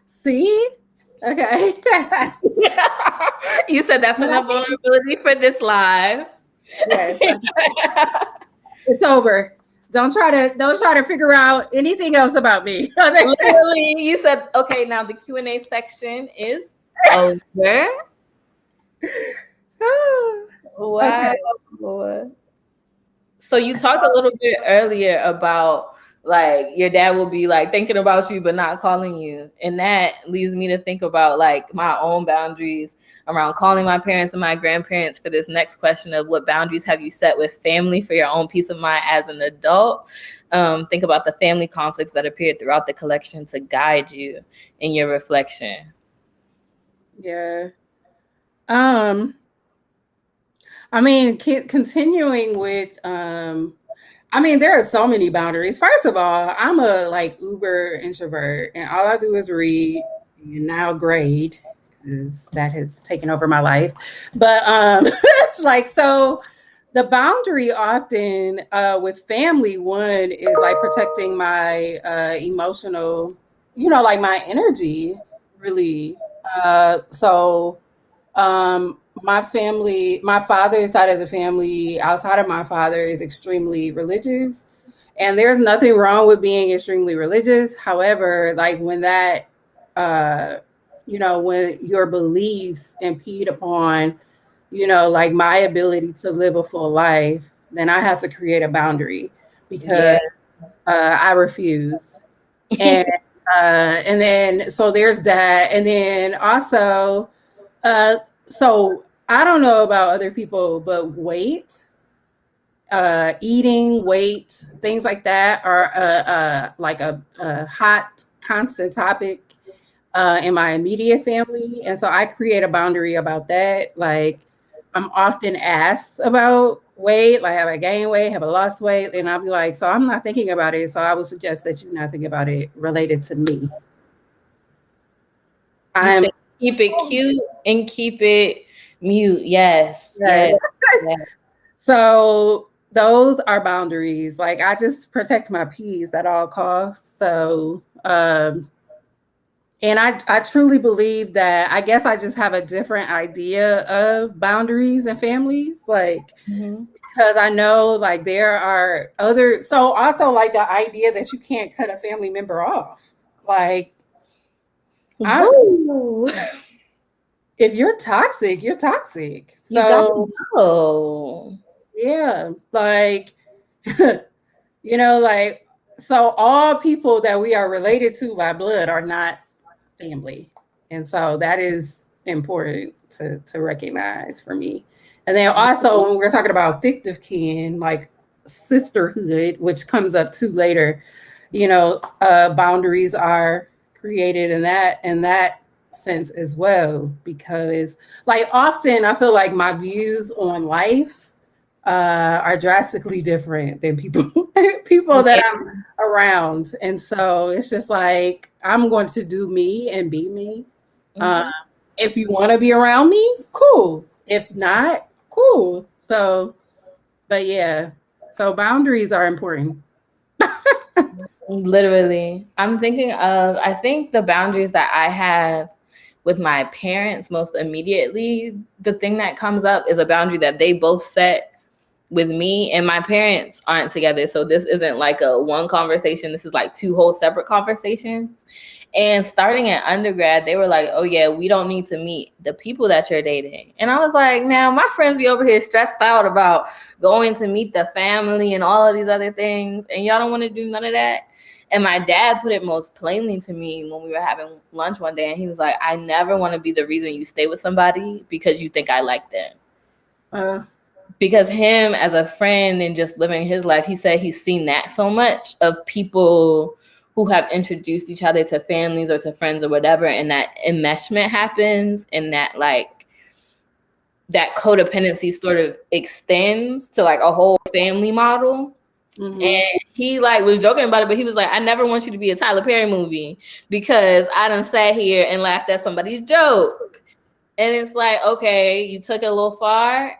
See? Okay. You said that's enough vulnerability for this live. Yes. It's over. Don't try to figure out anything else about me. Literally, you said, okay, now the Q&A section is over. Wow. Okay. So you talked a little bit earlier about like your dad will be like thinking about you but not calling you, and that leads me to think about like my own boundaries around calling my parents and my grandparents for this next question of what boundaries have you set with family for your own peace of mind as an adult. Think about the family conflicts that appeared throughout the collection to guide you in your reflection. Yeah. I mean, continuing with, I mean, there are so many boundaries. First of all, I'm a like uber introvert, and all I do is read and now grade, because that has taken over my life. But like, so the boundary often with family, one is like protecting my emotional, like my energy, really. So my family, my father's side of the family, outside of my father, is extremely religious. And there's nothing wrong with being extremely religious. However, like when that, uh, when your beliefs impede upon, like my ability to live a full life, then I have to create a boundary because Yeah. I refuse. And and then so there's that, and then also, so I don't know about other people, but weight, eating, weight, things like that are like a hot, constant topic in my immediate family. And so I create a boundary about that. Like I'm often asked about weight, like have I gained weight, have I lost weight? And I'll be like, so I'm not thinking about it. So I would suggest that you not think about it related to me. You I'm say keep it cute and keep it mute. Yes. yes. Yes. Yes. So those are boundaries. Like I just protect my peace at all costs. So and I truly believe that I guess I just have a different idea of boundaries and families. Like Mm-hmm. because I know like there are other, so also like the idea that you can't cut a family member off. Like I Woo. if you're toxic, you're toxic. You gotta So go. yeah, like like so all people that we are related to by blood are not family. And so that is important to recognize for me. And then also when we're talking about fictive kin, like sisterhood, which comes up too later, boundaries are created in that sense as well. Because like often I feel like my views on life are drastically different than people that I'm around. And so it's just like I'm going to do me and be me. Uh, Mm-hmm. if you want to be around me, cool. If not, cool. So, but yeah, so boundaries are important. Literally. I'm thinking of, I think the boundaries that I have with my parents most immediately, the thing that comes up is a boundary that they both set with me, and my parents aren't together. So this isn't like a one conversation. This is like two whole separate conversations. And starting at undergrad, they were like, oh yeah, we don't need to meet the people that you're dating. And I was like, now my friends be over here stressed out about going to meet the family and all of these other things. And y'all don't want to do none of that. And my dad put it most plainly to me when we were having lunch one day. And he was like, I never want to be the reason you stay with somebody because you think I like them. Because him as a friend and just living his life, he said he's seen that so much of people who have introduced each other to families or to friends or whatever, and that enmeshment happens, and that like that codependency sort of extends to like a whole family model. Mm-hmm. And he like was joking about it, but he was like, I never want you to be a Tyler Perry movie because I done sat here and laughed at somebody's joke. And it's like, okay, you took it a little far,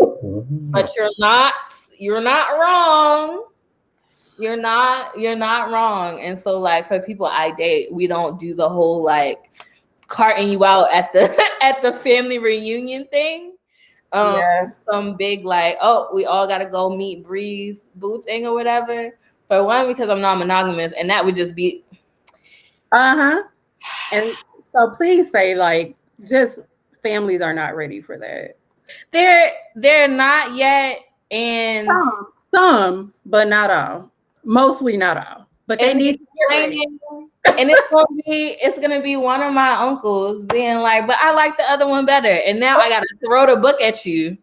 but you're not wrong. You're not wrong. And so like for people I date, we don't do the whole like carting you out at the at the family reunion thing. Some big like, oh, we all gotta go meet Bree's boo thing or whatever. For one, because I'm not monogamous, and that would just be and so please say like just families are not ready for that. They're not yet, and some, but not all. Mostly not all. But they need to get ready. And it's gonna be one of my uncles being like, but I like the other one better. And now I gotta throw the book at you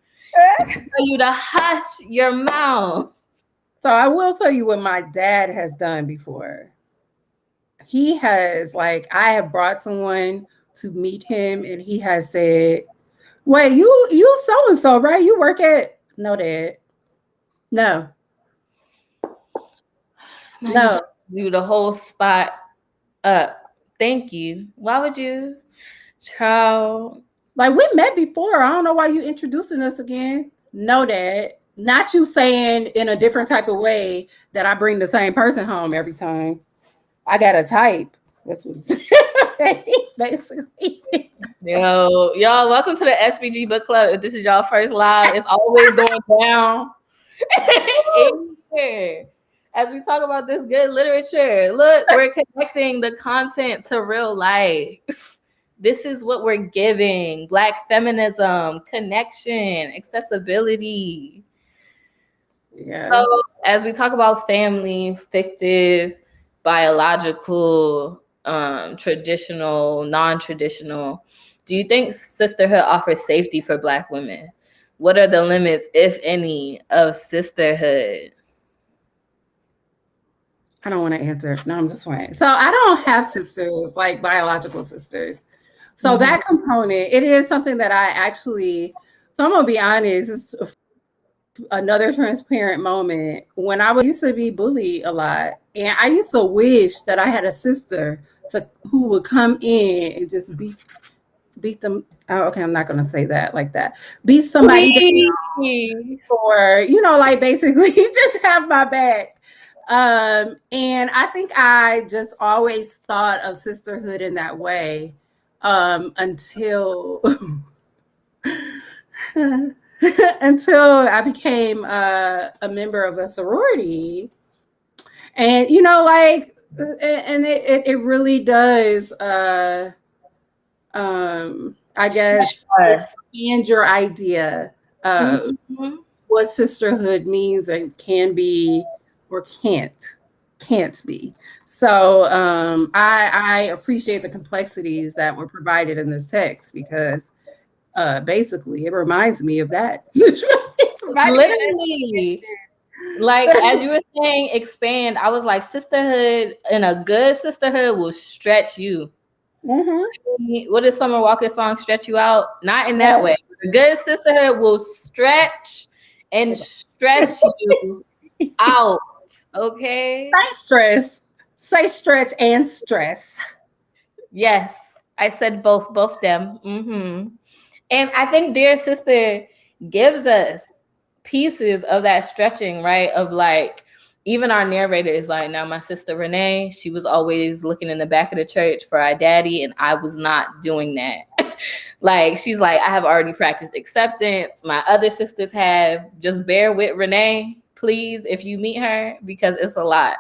for you to hush your mouth. So I will tell you what my dad has done before. He has like, I have brought someone to meet him and he has said, wait, you so-and-so, right? You work at no, Dad. No. No. Do the whole spot up. Thank you. Why would you? Child. Like we met before. I don't know why you introducing us again. No, Dad. Not you saying in a different type of way that I bring the same person home every time. I got a type. That's what Basically. Yo, y'all, welcome to the SVG Book Club. If this is y'all first live, it's always going down. As we talk about this good literature, look, we're connecting the content to real life. This is what we're giving: Black feminism, connection, accessibility. Yeah. So as we talk about family, fictive, biological, traditional, non-traditional, do you think sisterhood offers safety for Black women? What are the limits, if any, of sisterhood? I don't want to answer. No, I'm just playing. So I don't have sisters, like biological sisters. So that component, it is something that I actually, so I'm going to be honest, it's another transparent moment. When I used to be bullied a lot, and I used to wish that I had a sister who would come in and just beat them. Oh, okay, I'm not going to say that like that. Beat somebody down, or, like basically just have my back. And I think I just always thought of sisterhood in that way until until I became a member of a sorority. And and it really does I guess expand your idea of what sisterhood means and can be or can't be. So I appreciate the complexities that were provided in this text, because basically it reminds me of that. Literally, like as you were saying, expand. I was like, sisterhood, and a good sisterhood will stretch you. What is Summer Walker's song, Stretch You Out? Not in that way. A good sisterhood will stretch and stress you out. Okay. Say stretch and stress. Yes, I said both them. And I think Dear Sister gives us pieces of that stretching, right? Of like, even our narrator is like, now my sister Renee, she was always looking in the back of the church for our daddy, and I was not doing that. Like, she's like, I have already practiced acceptance. My other sisters have. Just bear with Renee, please, if you meet her, because it's a lot.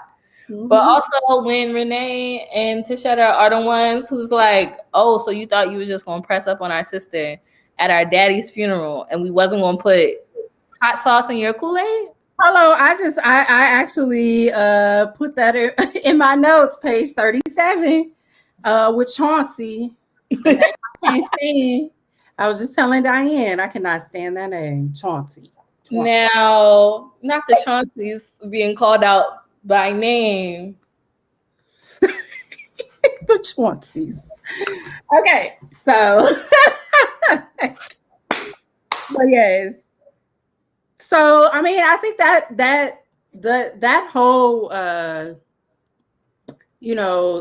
But also when Renee and Tashetta are the ones who's like, oh, so you thought you was just gonna press up on our sister at our daddy's funeral and we wasn't gonna put hot sauce in your Kool-Aid? Hello, I actually put that in my notes, page 37, with Chauncey. I can't stand. I was just telling Diane I cannot stand that name, Chauncey. Now, not the Chauncey's being called out by name. The Chaunceys. Okay, so but yes. So I mean, I think that whole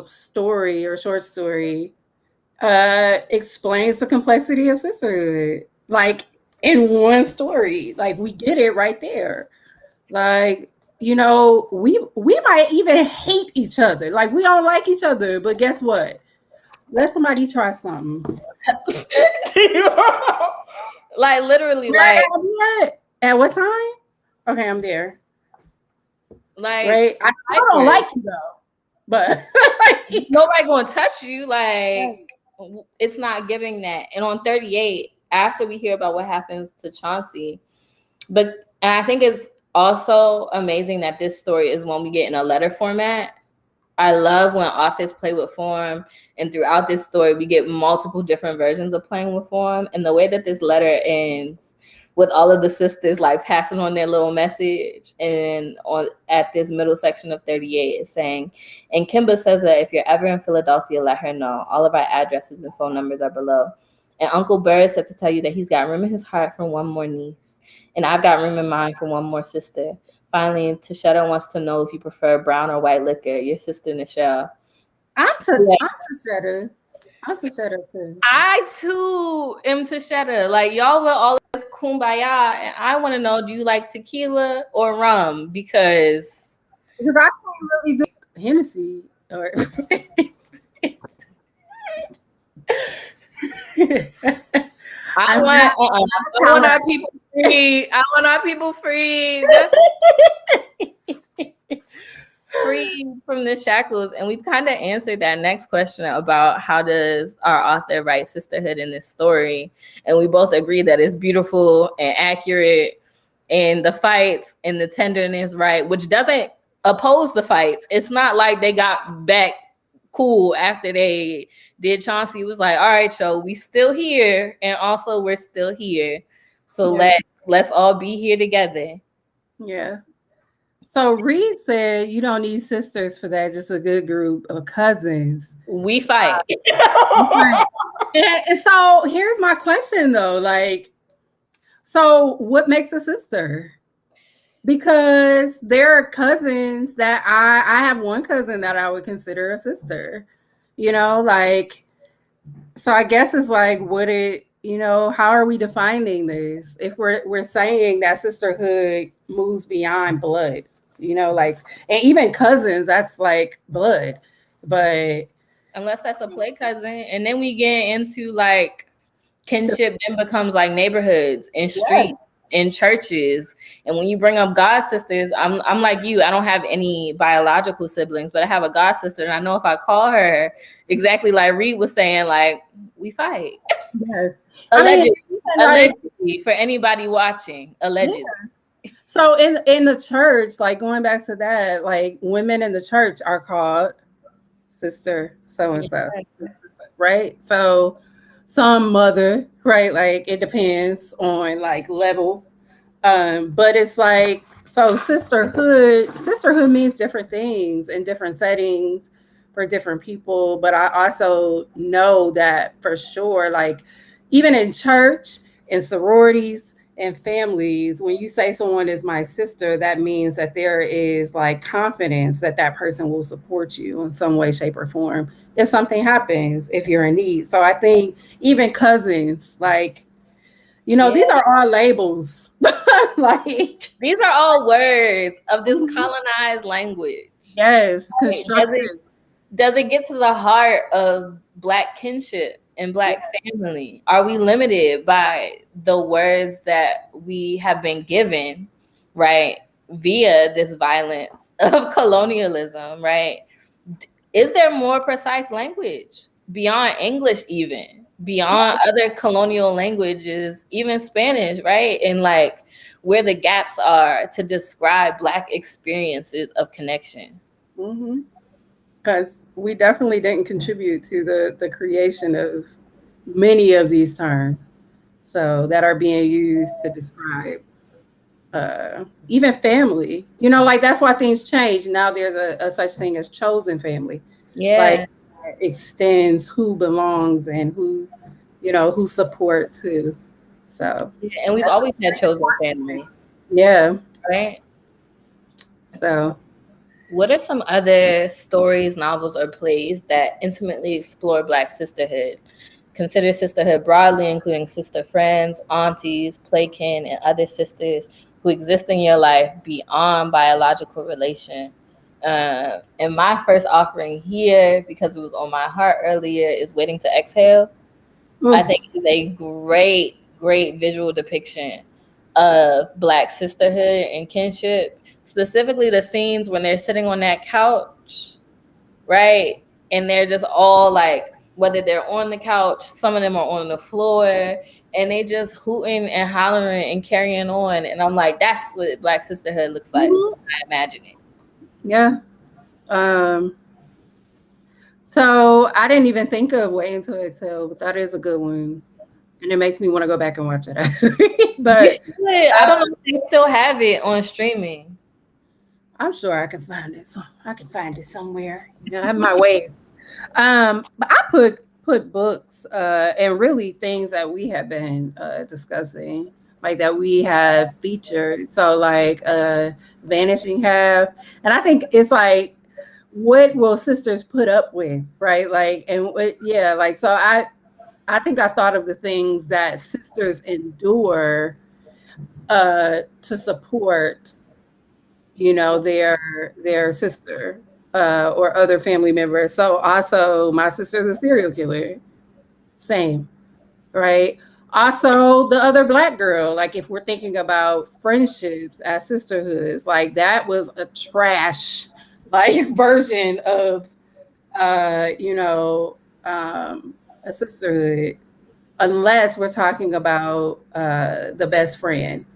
story or short story explains the complexity of sisterhood. Like in one story, like we get it right there. Like, we might even hate each other. Like we don't like each other, but guess what? Let somebody try something. Like literally, like at what time? Okay, I'm there. Like, right? I don't like you though, but nobody gonna touch you. Like, it's not giving that. And on 38, after we hear about what happens to Chauncey, and I think it's also amazing that this story is one we get in a letter format. I love when authors play with form, and throughout this story, we get multiple different versions of playing with form. And the way that this letter ends, with all of the sisters like passing on their little message, and at this middle section of 38, it's saying, and Kimba says that if you're ever in Philadelphia, let her know. All of our addresses and phone numbers are below. And Uncle Bird said to tell you that he's got room in his heart for one more niece, and I've got room in mine for one more sister. Finally, Tashetta wants to know if you prefer brown or white liquor. Your sister, Nichelle. I'm Tashetta. I'm Tashetta too. I too am Tashetta. Like, y'all will always kumbaya, and I want to know, do you like tequila or rum? Because I can't really do Hennessy or I I'm want, not I want our people free. I want our people freed. Free from the shackles. And we've kind of answered that next question about how does our author write sisterhood in this story. And we both agree that it's beautiful and accurate, and the fights and the tenderness, right, which doesn't oppose the fights. It's not like they got back cool after they did. Chauncey was like, all right, so we still here, and also we're still here, so Yeah. let's all be here together. Yeah. So Reed said you don't need sisters for that, just a good group of cousins. We fight. Right. And so here's my question though, like, so what makes a sister? Because there are cousins that I have one cousin that I would consider a sister. You know, like, so I guess it's like what it, you know, how are we defining this? If we're saying that sisterhood moves beyond blood, you know, like, and even cousins, that's like blood. But Unless that's a play cousin, and then we get into like kinship then becomes like neighborhoods and yes, streets and churches. And when you bring up god sisters, I'm like you. I don't have any biological siblings, but I have a god sister, and I know if I call her exactly like Reed was saying, like, we fight. yes. Allegedly. Like, Allegedly, for anybody watching, allegedly. yeah. So in the church, like going back to that, like women in the church are called sister so and so, right? So some mother, right? Like it depends on like level. But it's like, so sisterhood means different things in different settings for different people. But I also know that for sure, like even in church and sororities and families, when you say someone is my sister, that means that there is like confidence that that person will support you in some way, shape, or form if something happens, if you're in need. So I think even cousins, like, you know, these are all labels. Like, these are all words of this colonized language. yes, Right? construction. Does it get to the heart of Black kinship and Black family? Are we limited by the words that we have been given, right, via this violence of colonialism, right? Is there more precise language beyond English, even beyond other colonial languages, even Spanish, right? And like where the gaps are to describe Black experiences of connection. Because we definitely didn't contribute to the creation of many of these terms, so that are being used to describe even family. You know, like that's why things change. Now there's a such thing as chosen family. Yeah. Like extends who belongs and who, you know, who supports who. So Yeah, and we've always had chosen family, yeah. right? So What are some other stories, novels, or plays that intimately explore Black sisterhood? Consider sisterhood broadly, including sister friends, aunties, playkin, and other sisters who exist in your life beyond biological relation. And my first offering here, because it was on my heart earlier, is Waiting to Exhale. I think oof. it's a great visual depiction of Black sisterhood and kinship, specifically the scenes when they're sitting on that couch, right? And they're just all like, whether they're on the couch, some of them are on the floor, and they just hooting and hollering and carrying on. And I'm like, that's what Black sisterhood looks like. I imagine it. Yeah. Um, so I didn't even think of Waiting to Exhale, but that is a good one. And it makes me want to go back and watch it actually. You But should. I don't know if they still have it on streaming. I'm sure I can find it. So I can find it somewhere. You know, I have my ways. But I put books and really things that we have been discussing, like that we have featured. So like Vanishing Half. And I think it's like, what will sisters put up with, right? Like, and what, yeah, like, so I think I thought of the things that sisters endure to support, you know, their sister or other family members. So also, my sister's a serial killer. Same, right? Also, the other Black girl, like if we're thinking about friendships as sisterhoods, like that was a trash like version of you know, a sisterhood, unless we're talking about the best friend,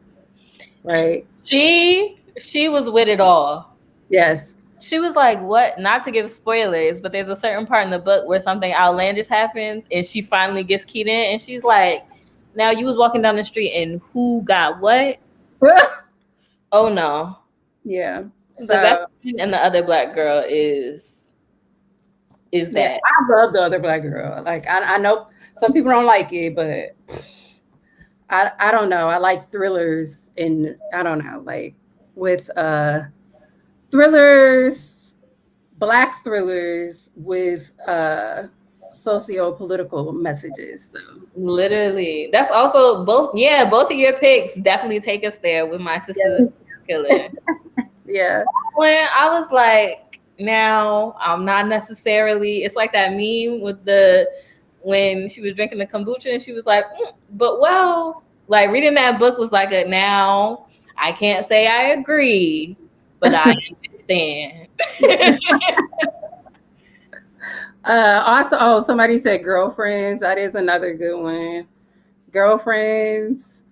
right? She was with it all. Yes. She was like, what? Not to give spoilers, but there's a certain part in the book where something outlandish happens and she finally gets keyed in and she's like, now you was walking down the street and who got what? Oh no. Yeah. The best So friend and the other Black girl is yeah, that. I love the other Black girl. Like I know some people don't like it, but I don't know. I like thrillers, and I don't know, like with thrillers, Black thrillers with socio-political messages. So Literally. That's also both of your picks definitely take us there with my sister's killer. yeah. When I was like, now I'm not necessarily, it's like that meme with when she was drinking the kombucha and she was like, but well, like reading that book was like now I can't say I agree, but I understand. Also, somebody said girlfriends. That is another good one. Girlfriends.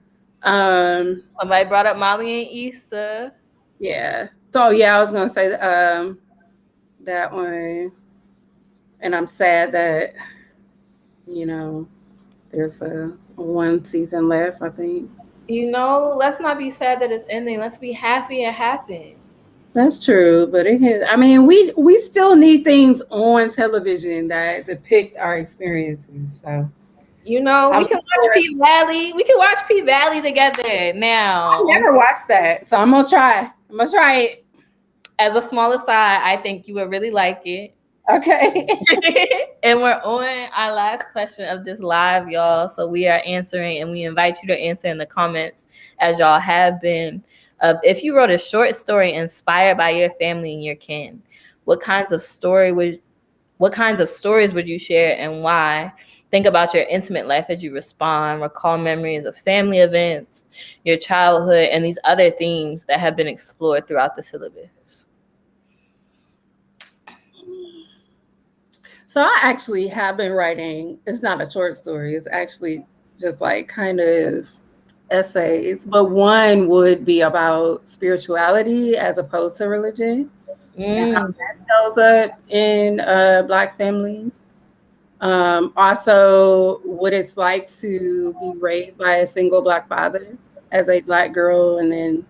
Somebody brought up Molly and Issa. Yeah. So yeah, I was gonna say that one. And I'm sad that, you know, there's a one season left, I think. Let's not be sad that it's ending. Let's be happy it happened. That's true, but it can, I mean, we still need things on television that depict our experiences. So We can I'm watch P Valley. We can watch P Valley together now. I never watched that, so I'm gonna try. I'm gonna try it. As a small aside, I think you would really like it. Okay. And we're on our last question of this live, y'all. So we are answering, and we invite you to answer in the comments as y'all have been. If you wrote a short story inspired by your family and your kin, what kinds of stories would you share and why? Think about your intimate life as you respond. Recall memories of family events, your childhood, and these other themes that have been explored throughout the syllabus. So I actually have been writing. It's not a short story. It's actually just like kind of essays, but one would be about spirituality as opposed to religion and how that shows up in Black families. Also, what it's like to be raised by a single Black father as a Black girl and then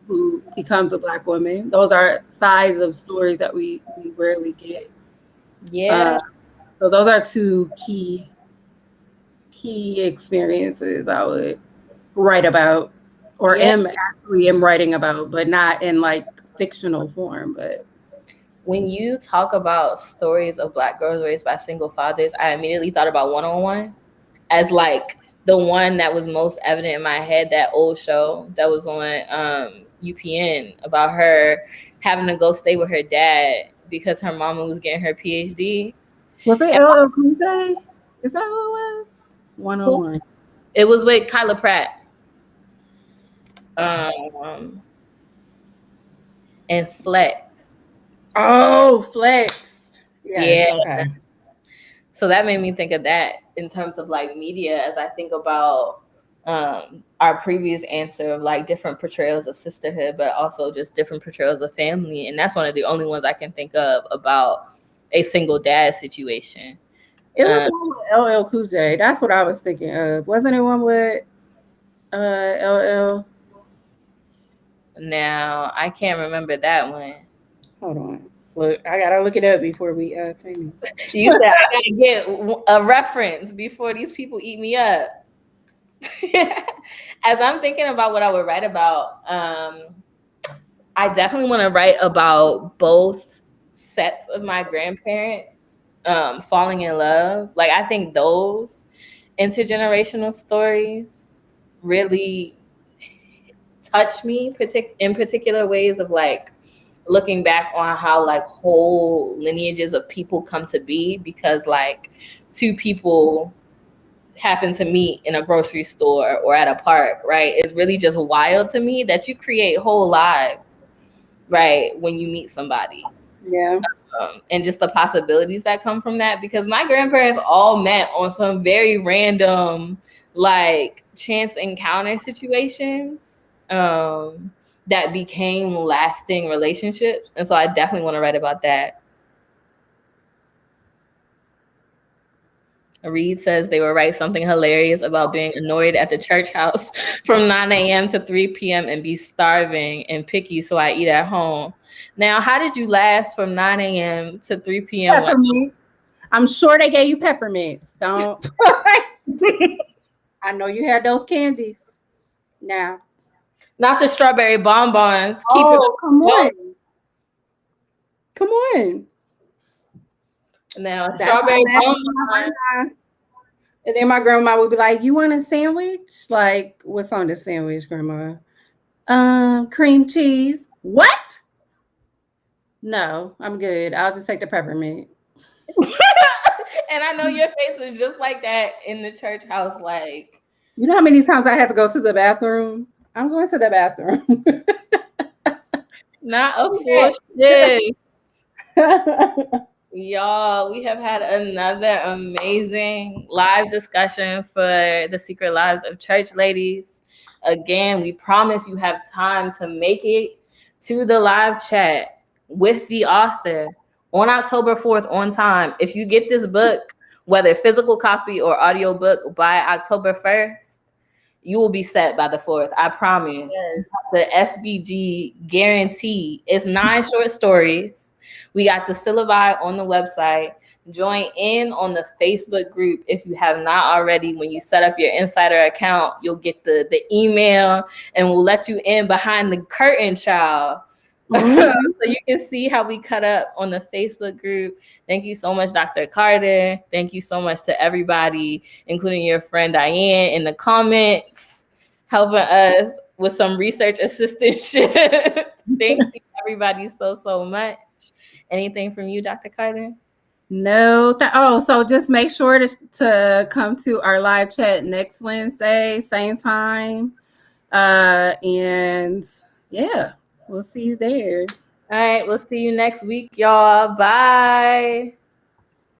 who becomes a Black woman. Those are sides of stories that we rarely get. Yeah. So those are two key experiences I would write about, or am writing about, but not in like fictional form. But when you talk about stories of Black girls raised by single fathers, I immediately thought about 101 as like the one that was most evident in my head. That old show that was on UPN about her having to go stay with her dad because her mama was getting her PhD. Was it LL Cool J? Is that who it was? 101. It was with Kyla Pratt. And Flex. Oh, Flex. Yes, Yeah. Okay. So that made me think of that in terms of like media as I think about our previous answer of like different portrayals of sisterhood, but also just different portrayals of family. And that's one of the only ones I can think of about a single dad situation. It was one with LL Cool J. That's what I was thinking of. Wasn't it one with LL? Now I can't remember that one. Hold on. Look, I gotta look it up before we finish. You said I gotta get a reference before these people eat me up. As I'm thinking about what I would write about, I definitely want to write about both sets of my grandparents falling in love. Like I think those intergenerational stories really touch me in particular ways of like looking back on how like whole lineages of people come to be because like two people happen to meet in a grocery store or at a park, right? It's really just wild to me that you create whole lives, right, when you meet somebody. Yeah. And just the possibilities that come from that, because my grandparents all met on some very random, like, chance encounter situations that became lasting relationships. And so I definitely want to write about that. Reed says they will write something hilarious about being annoyed at the church house from 9 a.m. to 3 p.m. and be starving and picky, so I eat at home. Now, how did you last from 9 a.m. to 3 p.m.? Peppermints. I'm sure they gave you peppermints. Don't. I know you had those candies. Now. Not the strawberry bonbons. Oh, come on. Come on. Now, strawberry bonbons. And then my grandma would be like, "You want a sandwich? Like, what's on the sandwich, Grandma? Cream cheese. What? No, I'm good. I'll just take the peppermint." And I know your face was just like that in the church house. Like, you know how many times I had to go to the bathroom? I'm going to the bathroom. Not a full shit. Y'all, we have had another amazing live discussion for the Secret Lives of Church Ladies. Again, we promise you have time to make it to the live chat with the author on October 4th on time. If you get this book, whether physical copy or audio book, by October 1st, you will be set by the 4th. I promise. Yes. The SBG guarantee. It's 9 short stories. We got the syllabi on the website. Join in on the Facebook group if you have not already. When you set up your insider account, you'll get the email, and we'll let you in behind the curtain, child. Mm-hmm. So you can see how we cut up on the Facebook group. Thank you so much, Dr. Carter. Thank you so much to everybody, including your friend Diane in the comments, helping us with some research assistantship. Thank you, everybody, so much. Anything from you, Dr. Carter? No. So just make sure to come to our live chat next Wednesday, same time. And yeah, we'll see you there. All right, we'll see you next week, y'all. Bye.